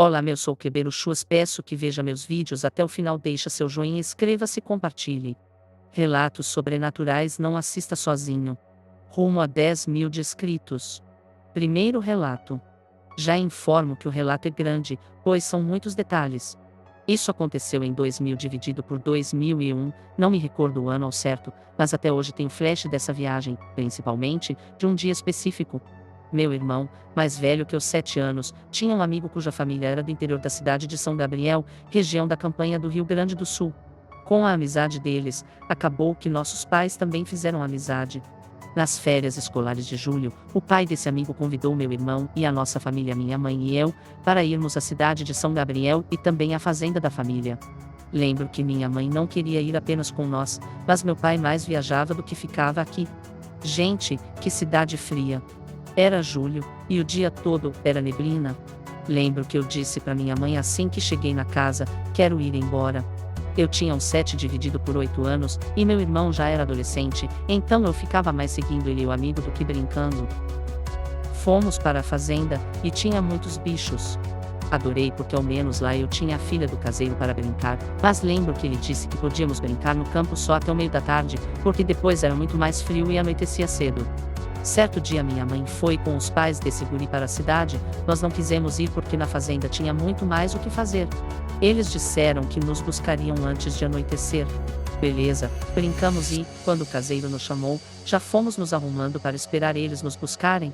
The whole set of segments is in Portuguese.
Olá, meu sou Quebeiro Chuas, peço que veja meus vídeos até o final, deixa seu joinha, inscreva-se e compartilhe. Relatos sobrenaturais, não assista sozinho. Rumo a 10.000 de inscritos. Primeiro relato. Já informo que o relato é grande, pois são muitos detalhes. Isso aconteceu em 2000 dividido por 2001, não me recordo o ano ao certo, mas até hoje tenho flash dessa viagem, principalmente, de um dia específico. Meu irmão, mais velho que eu 7 anos, tinha um amigo cuja família era do interior da cidade de São Gabriel, região da campanha do Rio Grande do Sul. Com a amizade deles, acabou que nossos pais também fizeram amizade. Nas férias escolares de julho, o pai desse amigo convidou meu irmão e a nossa família, minha mãe e eu, para irmos à cidade de São Gabriel e também à fazenda da família. Lembro que minha mãe não queria ir apenas com nós, mas meu pai mais viajava do que ficava aqui. Gente, que cidade fria! Era julho, e o dia todo era neblina. Lembro que eu disse para minha mãe assim que cheguei na casa: quero ir embora. Eu tinha um 7 dividido por 8 anos, e meu irmão já era adolescente, então eu ficava mais seguindo ele e o amigo do que brincando. Fomos para a fazenda, e tinha muitos bichos. Adorei porque ao menos lá eu tinha a filha do caseiro para brincar, mas lembro que ele disse que podíamos brincar no campo só até o meio da tarde, porque depois era muito mais frio e anoitecia cedo. Certo dia minha mãe foi com os pais desse guri para a cidade, nós não quisemos ir porque na fazenda tinha muito mais o que fazer. Eles disseram que nos buscariam antes de anoitecer. Beleza, brincamos e, quando o caseiro nos chamou, já fomos nos arrumando para esperar eles nos buscarem.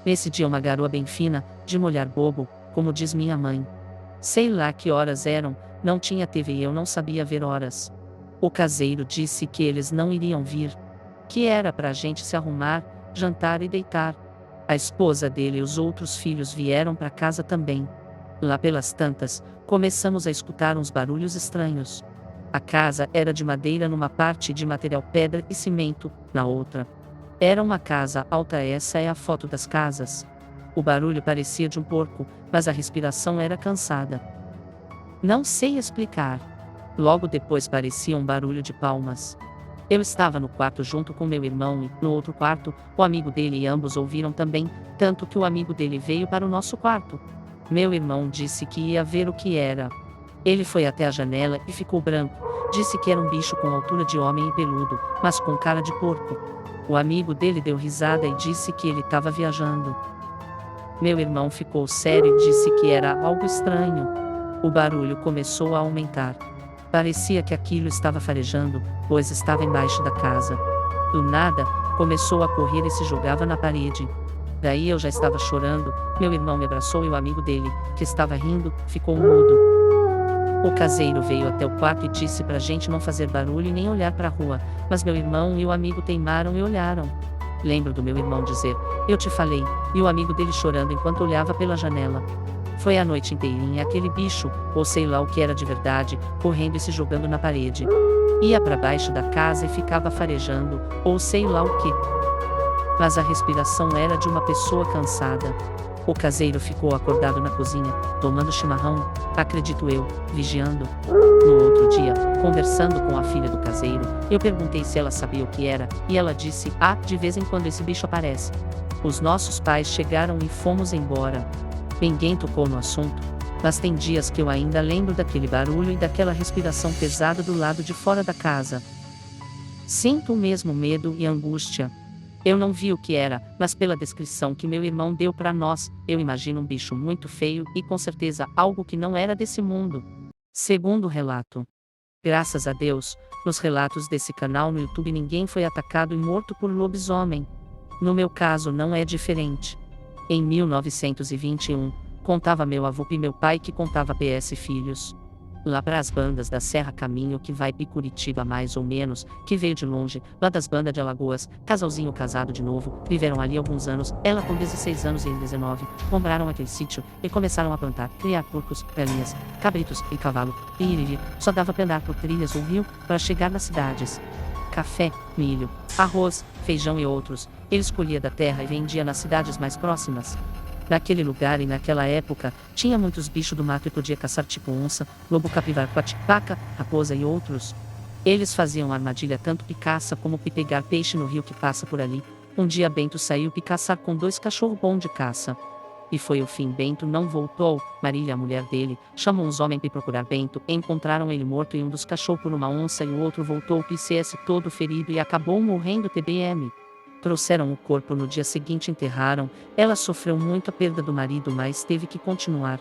Nesse dia uma garoa bem fina, de molhar bobo, como diz minha mãe. Sei lá que horas eram, não tinha TV e eu não sabia ver horas. O caseiro disse que eles não iriam vir. Que era pra gente se arrumar, jantar e deitar. A esposa dele e os outros filhos vieram para casa também. Lá pelas tantas, começamos a escutar uns barulhos estranhos. A casa era de madeira numa parte e de material pedra e cimento, na outra. Era uma casa alta, essa é a foto das casas. O barulho parecia de um porco, mas a respiração era cansada. Não sei explicar. Logo depois parecia um barulho de palmas. Eu estava no quarto junto com meu irmão e, no outro quarto, o amigo dele e ambos ouviram também, tanto que o amigo dele veio para o nosso quarto. Meu irmão disse que ia ver o que era. Ele foi até a janela e ficou branco, disse que era um bicho com altura de homem e peludo, mas com cara de porco. O amigo dele deu risada e disse que ele estava viajando. Meu irmão ficou sério e disse que era algo estranho. O barulho começou a aumentar. Parecia que aquilo estava farejando, pois estava embaixo da casa. Do nada, começou a correr e se jogava na parede. Daí eu já estava chorando, meu irmão me abraçou e o amigo dele, que estava rindo, ficou mudo. O caseiro veio até o quarto e disse pra gente não fazer barulho e nem olhar para a rua, mas meu irmão e o amigo teimaram e olharam. Lembro do meu irmão dizer: eu te falei, e o amigo dele chorando enquanto olhava pela janela. Foi a noite inteirinha aquele bicho, ou sei lá o que era de verdade, correndo e se jogando na parede. Ia para baixo da casa e ficava farejando, ou sei lá o que. Mas a respiração era de uma pessoa cansada. O caseiro ficou acordado na cozinha, tomando chimarrão, acredito eu, vigiando. No outro dia, conversando com a filha do caseiro, eu perguntei se ela sabia o que era, e ela disse: ah, de vez em quando esse bicho aparece. Os nossos pais chegaram e fomos embora. Ninguém tocou no assunto, mas tem dias que eu ainda lembro daquele barulho e daquela respiração pesada do lado de fora da casa. Sinto o mesmo medo e angústia. Eu não vi o que era, mas pela descrição que meu irmão deu para nós, eu imagino um bicho muito feio e com certeza algo que não era desse mundo. Segundo relato. Graças a Deus, nos relatos desse canal no YouTube ninguém foi atacado e morto por lobisomem. No meu caso não é diferente. Em 1921, contava meu avô e meu pai que contava PS filhos. Lá para as bandas da Serra Caminho que vai para Curitiba mais ou menos, que veio de longe, lá das bandas de Alagoas, casalzinho casado de novo, viveram ali alguns anos, ela com 16 anos e ele 19, compraram aquele sítio, e começaram a plantar, criar porcos, galinhas, cabritos e cavalo, e ir e vir, só dava para andar por trilhas ou rio, para chegar nas cidades. Café, milho, arroz, feijão e outros, ele escolhia da terra e vendia nas cidades mais próximas. Naquele lugar e naquela época, tinha muitos bichos do mato e podia caçar tipo onça, lobo, capivara, paca, raposa e outros. Eles faziam armadilha tanto de caça como de pegar peixe no rio que passa por ali. Um dia Bento saiu de caçar com 2 cachorros bons de caça. E foi o fim. Bento não voltou. Marília, a mulher dele, chamou uns homens para procurar Bento. Encontraram ele morto e um dos cachorros por uma onça e o outro voltou PCS todo ferido e acabou morrendo TBM. Trouxeram o corpo no dia seguinte, enterraram. Ela sofreu muito a perda do marido, mas teve que continuar.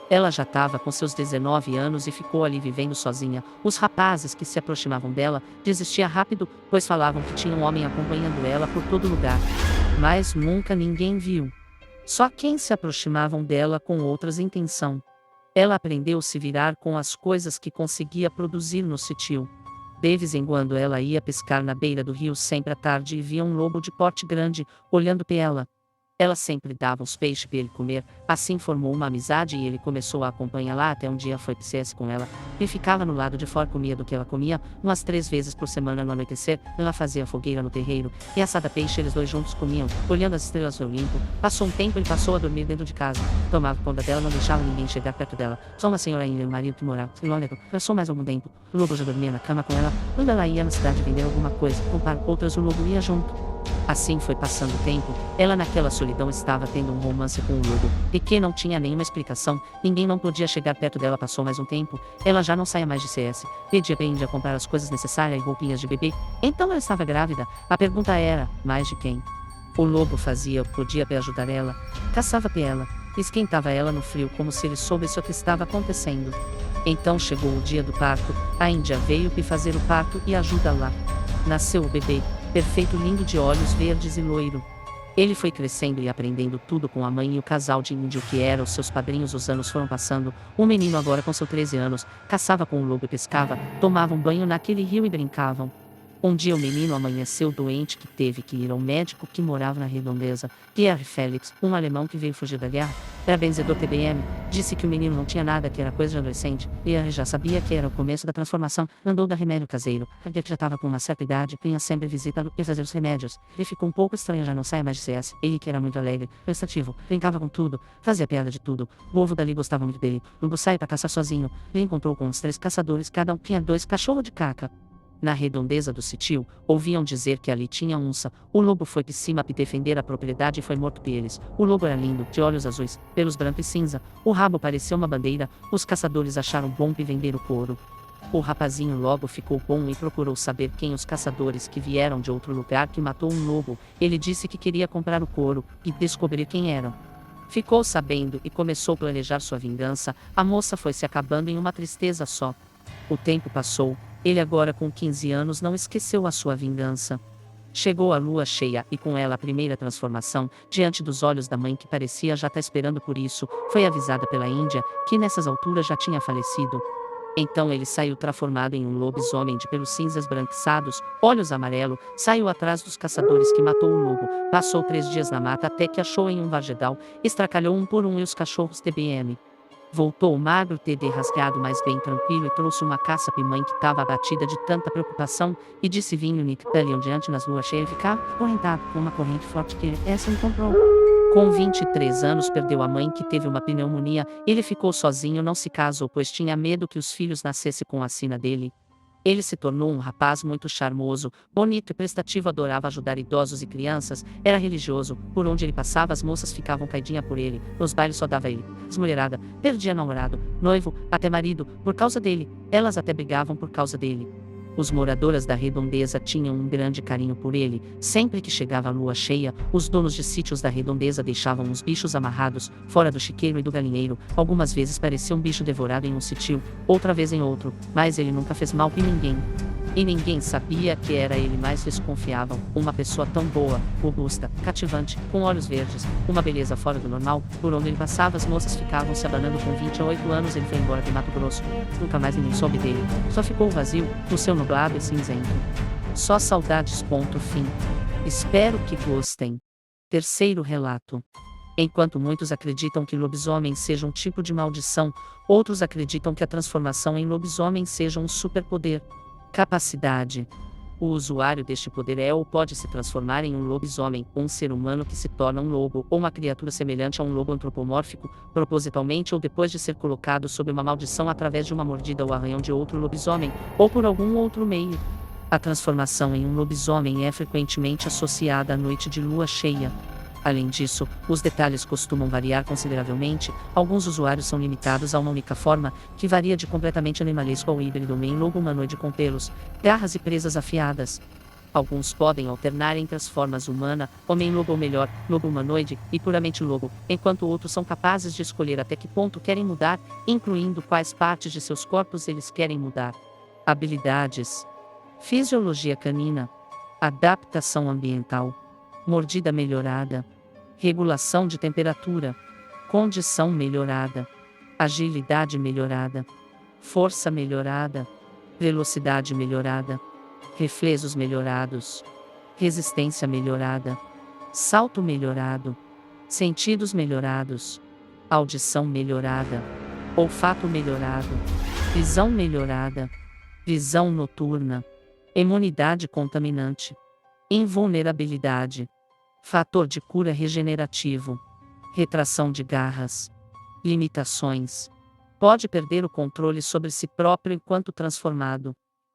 Ela já estava com seus 19 anos e ficou ali vivendo sozinha. Os rapazes que se aproximavam dela desistiam rápido, pois falavam que tinha um homem acompanhando ela por todo lugar. Mas nunca ninguém viu. Só quem se aproximavam dela com outras intenção. Ela aprendeu a se virar com as coisas que conseguia produzir no sítio. De vez em quando ela ia pescar na beira do rio sempre à tarde e via um lobo de porte grande, olhando para ela. Ela sempre dava uns peixes para ele comer, assim formou uma amizade e ele começou a acompanhá-la até um dia foi PCS com ela. Ele ficava no lado de fora, comia do que ela comia, umas 3 vezes por semana no anoitecer, ela fazia fogueira no terreiro, e assada peixe eles dois juntos comiam, olhando as estrelas no Olimpo. Passou um tempo ele passou a dormir dentro de casa, tomava conta dela, não deixava ninguém chegar perto dela, só uma senhora e o marido que morava, passou mais algum tempo, o lobo já dormia na cama com ela, quando ela ia na cidade vender alguma coisa, comprar outras o lobo ia junto. Assim foi passando o tempo, ela naquela solidão estava tendo um romance com o lobo, e que não tinha nenhuma explicação, ninguém não podia chegar perto dela. Passou mais um tempo, ela já não saía mais de CS, pedia para Índia comprar as coisas necessárias e roupinhas de bebê, então ela estava grávida, a pergunta era, mais de quem? O lobo fazia o que podia para ajudar ela, caçava para ela, esquentava ela no frio como se ele soubesse o que estava acontecendo. Então chegou o dia do parto, a Índia veio para fazer o parto e ajuda-la. Nasceu o bebê, perfeito, lindo, de olhos verdes e loiro. Ele foi crescendo e aprendendo tudo com a mãe e o casal de índio que eram os seus padrinhos. Os anos foram passando, o menino agora com seus 13 anos, caçava com o lobo e pescava, tomavam banho naquele rio e brincavam. Um dia o menino amanheceu doente que teve que ir ao médico que morava na redondeza. Pierre Félix, um alemão que veio fugir da guerra, era benzedor TBM, disse que o menino não tinha nada, que era coisa de adolescente. Pierre já sabia que era o começo da transformação, mandou dar remédio caseiro. Ele que já estava com uma certa idade, vinha sempre visitá-lo e fazer os remédios. Ele ficou um pouco estranho, já não saia mais de CS. Ele que era muito alegre, prestativo, brincava com tudo, fazia piada de tudo. O povo dali gostava muito dele. O lobo saiu para caçar sozinho. Ele encontrou com uns 3 caçadores, cada um tinha 2 cachorros de caca. Na redondeza do sítio, ouviam dizer que ali tinha onça. O lobo foi de cima para defender a propriedade e foi morto por eles. O lobo era lindo, de olhos azuis, pelos brancos e cinza. O rabo parecia uma bandeira. Os caçadores acharam bom para vender o couro. O rapazinho logo ficou bom e procurou saber quem os caçadores que vieram de outro lugar que matou um lobo. Ele disse que queria comprar o couro e descobrir quem eram. Ficou sabendo e começou a planejar sua vingança. A moça foi se acabando em uma tristeza só. O tempo passou. Ele agora com 15 anos não esqueceu a sua vingança. Chegou a lua cheia e com ela a primeira transformação, diante dos olhos da mãe que parecia já estar esperando por isso, foi avisada pela Índia, que nessas alturas já tinha falecido. Então ele saiu transformado em um lobisomem de pelos cinzas esbranquiçados, olhos amarelos, saiu atrás dos caçadores que matou o lobo, passou 3 dias na mata até que achou em um vargedal, estracalhou um por um e os cachorros TBM. Voltou magro, TD rasgado, mas bem tranquilo, e trouxe uma caça-pimãe que estava abatida de tanta preocupação, e disse vinho Nick Pellion diante nas luas cheias ficava correntado com uma corrente forte que essa encontrou. Com 23 anos perdeu a mãe que teve uma pneumonia, ele ficou sozinho, não se casou pois tinha medo que os filhos nascessem com a sina dele. Ele se tornou um rapaz muito charmoso, bonito e prestativo, adorava ajudar idosos e crianças, era religioso, por onde ele passava as moças ficavam caidinha por ele, nos bailes só dava ele, desmulherada, perdia namorado, noivo, até marido, por causa dele, elas até brigavam por causa dele. Os moradores da redondeza tinham um grande carinho por ele. Sempre que chegava a lua cheia, os donos de sítios da redondeza deixavam os bichos amarrados, fora do chiqueiro e do galinheiro. Algumas vezes parecia um bicho devorado em um sítio, outra vez em outro, mas ele nunca fez mal para ninguém. E ninguém sabia que era ele, mais desconfiavam. Uma pessoa tão boa, robusta, cativante, com olhos verdes, uma beleza fora do normal. Por onde ele passava as moças ficavam se abanando. Com 28 anos ele foi embora de Mato Grosso. Nunca mais ninguém soube dele. Só ficou vazio, no seu nublado e cinzento. Só saudades. Fim. Espero que gostem. Terceiro relato. Enquanto muitos acreditam que lobisomem seja um tipo de maldição, outros acreditam que a transformação em lobisomem seja um superpoder. Capacidade. O usuário deste poder é ou pode se transformar em um lobisomem, um ser humano que se torna um lobo, ou uma criatura semelhante a um lobo antropomórfico, propositalmente ou depois de ser colocado sob uma maldição através de uma mordida ou arranhão de outro lobisomem, ou por algum outro meio. A transformação em um lobisomem é frequentemente associada à noite de lua cheia. Além disso, os detalhes costumam variar consideravelmente. Alguns usuários são limitados a uma única forma, que varia de completamente animalesco ao híbrido homem-lobo humanoide com pelos, garras e presas afiadas. Alguns podem alternar entre as formas humana, homem-lobo ou melhor, lobo humanoide, e puramente lobo, enquanto outros são capazes de escolher até que ponto querem mudar, incluindo quais partes de seus corpos eles querem mudar. Habilidades: fisiologia canina, adaptação ambiental, mordida melhorada, regulação de temperatura, condição melhorada, agilidade melhorada, força melhorada, velocidade melhorada, reflexos melhorados, resistência melhorada, salto melhorado, sentidos melhorados, audição melhorada, olfato melhorado, visão melhorada, visão noturna, imunidade contaminante, invulnerabilidade, fator de cura regenerativo, retração de garras, limitações. Pode perder o controle sobre si próprio enquanto transformado.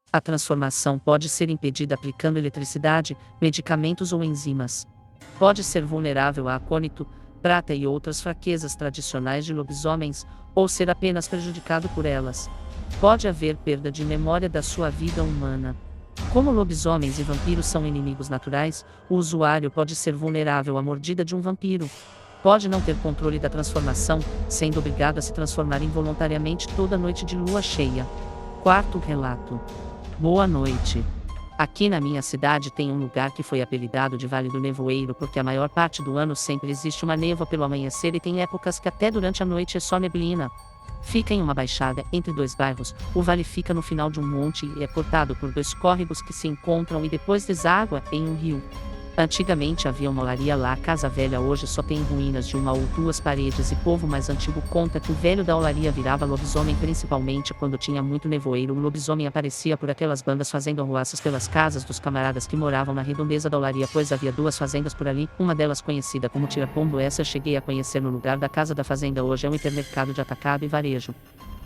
A transformação pode ser impedida aplicando eletricidade, medicamentos ou enzimas. Pode ser vulnerável a acônito, prata e outras fraquezas tradicionais de lobisomens, ou ser apenas prejudicado por elas. Pode haver perda de memória da sua vida humana. Como lobisomens e vampiros são inimigos naturais, o usuário pode ser vulnerável à mordida de um vampiro. Pode não ter controle da transformação, sendo obrigado a se transformar involuntariamente toda noite de lua cheia. Quarto relato. Boa noite. Aqui na minha cidade tem um lugar que foi apelidado de Vale do Nevoeiro porque a maior parte do ano sempre existe uma névoa pelo amanhecer e tem épocas que até durante a noite é só neblina. Fica em uma baixada, entre dois bairros. O vale fica no final de um monte e é cortado por dois córregos que se encontram e depois deságua em um rio. Antigamente havia uma olaria lá. A casa velha hoje só tem ruínas de uma ou duas paredes e povo mais antigo conta que o velho da olaria virava lobisomem principalmente quando tinha muito nevoeiro. O lobisomem aparecia por aquelas bandas fazendo arruaças pelas casas dos camaradas que moravam na redondeza da olaria, pois havia duas fazendas por ali, uma delas conhecida como Tirapombo. Essa eu cheguei a conhecer no lugar da casa da fazenda. Hoje é um hipermercado de atacado e varejo.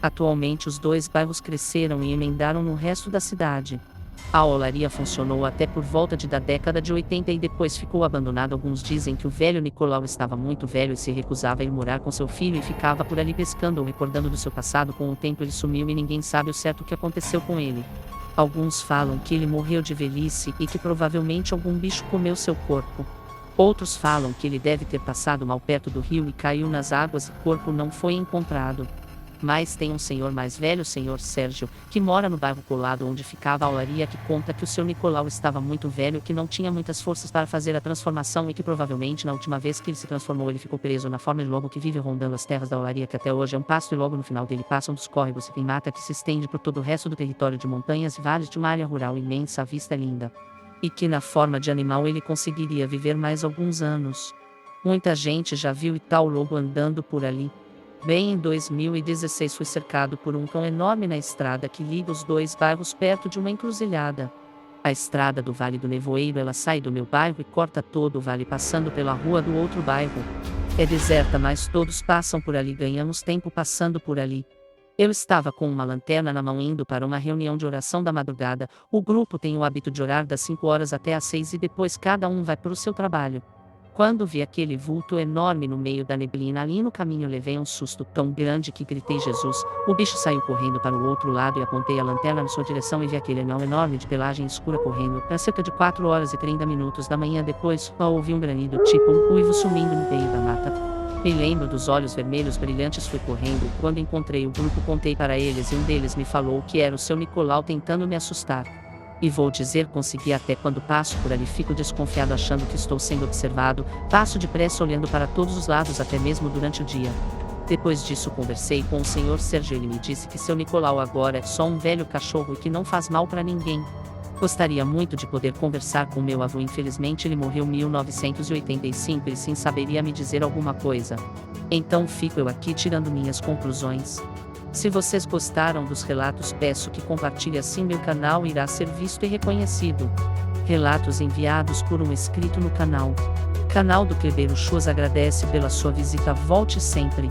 Atualmente os dois bairros cresceram e emendaram no resto da cidade. A olaria funcionou até por volta da década de 80 e depois ficou abandonada. Alguns dizem que o velho Nicolau estava muito velho e se recusava a ir morar com seu filho e ficava por ali pescando ou recordando do seu passado. Com o tempo ele sumiu e ninguém sabe o certo o que aconteceu com ele. Alguns falam que ele morreu de velhice e que provavelmente algum bicho comeu seu corpo. Outros falam que ele deve ter passado mal perto do rio e caiu nas águas e o corpo não foi encontrado. Mas tem um senhor mais velho, o senhor Sérgio, que mora no bairro colado onde ficava a olaria, que conta que o seu Nicolau estava muito velho, que não tinha muitas forças para fazer a transformação e que provavelmente na última vez que ele se transformou ele ficou preso na forma de lobo que vive rondando as terras da olaria, que até hoje é um pasto, e logo no final dele passam dos córregos e tem mata que se estende por todo o resto do território de montanhas e vales de uma área rural imensa, a vista é linda. E que na forma de animal ele conseguiria viver mais alguns anos. Muita gente já viu e tal lobo andando por ali. Bem, em 2016 fui cercado por um cão enorme na estrada que liga os dois bairros perto de uma encruzilhada. A estrada do Vale do Nevoeiro ela sai do meu bairro e corta todo o vale passando pela rua do outro bairro. É deserta, mas todos passam por ali, ganhamos tempo passando por ali. Eu estava com uma lanterna na mão indo para uma reunião de oração da madrugada. O grupo tem o hábito de orar das 5 horas até às 6 e depois cada um vai para o seu trabalho. Quando vi aquele vulto enorme no meio da neblina ali no caminho, levei um susto tão grande que gritei Jesus. O bicho saiu correndo para o outro lado e apontei a lanterna na sua direção e vi aquele animal enorme de pelagem escura correndo. Era cerca de 4 horas e 30 minutos da manhã. Depois, ouvi um granido tipo um uivo sumindo no meio da mata. Me lembro dos olhos vermelhos brilhantes. Fui correndo. Quando encontrei o grupo, contei para eles e um deles me falou que era o seu Nicolau tentando me assustar. E vou dizer, consegui. Até quando passo por ali fico desconfiado, achando que estou sendo observado. Passo depressa olhando para todos os lados, até mesmo durante o dia. Depois disso conversei com o senhor Sérgio. Ele me disse que seu Nicolau agora é só um velho cachorro e que não faz mal para ninguém. Gostaria muito de poder conversar com meu avô. Infelizmente ele morreu em 1985 e sim saberia me dizer alguma coisa. Então fico eu aqui tirando minhas conclusões. Se vocês gostaram dos relatos, peço que compartilhe, assim meu canal irá ser visto e reconhecido. Relatos enviados por um inscrito no canal. Canal do Kleber Uchoas agradece pela sua visita. Volte sempre.